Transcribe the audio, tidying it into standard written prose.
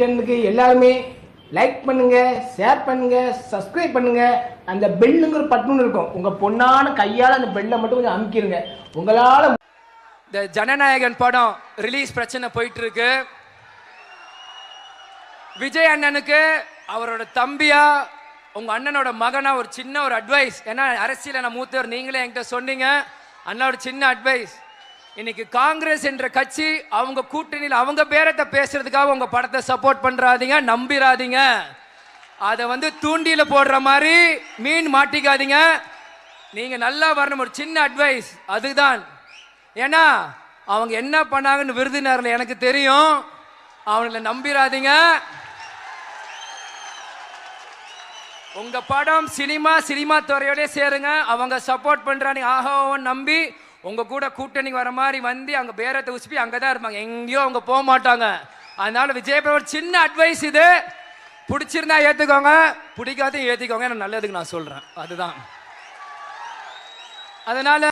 சேனலுக்கு எல்லாருமே லைக் பண்ணுங்க, ஷேர் பண்ணுங்க, சப்ஸ்கிரைப் பண்ணுங்க. அந்த பெல்லுங்கிற பட்டன் இருக்கும், உங்க பொண்ணான கையால அந்த பெல்லை மட்டும் கொஞ்சம் அமுக்கிடுங்க. உங்களால இந்த ஜனநாயகன் படம் ரிலீஸ் பிரச்சனை போயிட்டு இருக்கு. விஜய் அண்ணனுக்கு அவரோட தம்பியா உங்க அண்ணனோட மகனா ஒரு சின்ன ஒரு அட்வைஸ். ஏன்னா அரசியல நான் மூத்தவர், நீங்களே என்கிட்ட சொன்னீங்க. அண்ணாவோட சின்ன அட்வைஸ், இன்னைக்கு காங்கிரஸ் என்ற கட்சி அவங்க கூட்டணியில் அவங்க பேரத்தை பேசுறதுக்காக உங்க படத்தை சப்போர்ட் பண்றாதீங்க, நம்பிராதீங்க. அதை தூண்டியில போடுற மாதிரி மீன் மாட்டிக்காதீங்க. நீங்க நல்லா வரணும், ஒரு சின்ன அட்வைஸ் அதுதான். ஏன்னா அவங்க என்ன பண்ணாங்கன்னு விருதுநகர்ல எனக்கு தெரியும். அவங்கள நம்பிராதீங்க. உங்க படம் சினிமா துறையோட சேருங்க. அவங்க சப்போர்ட் பண்றாங்க ஆஹாவும் நம்பி உங்க கூட கூட்டணி வர மாதிரி அங்க பேரத்தை உசுப்பி அங்கதான் இருப்பாங்க, எங்கேயோ அவங்க போக மாட்டாங்க. அதனால விஜய் ஒரு சின்ன அட்வைஸ், இது பிடிச்சிருந்தா ஏத்துக்கோங்க, பிடிக்காத ஏத்திக்கோங்க. நல்லதுக்கு நான் சொல்றேன், அதுதான். அதனால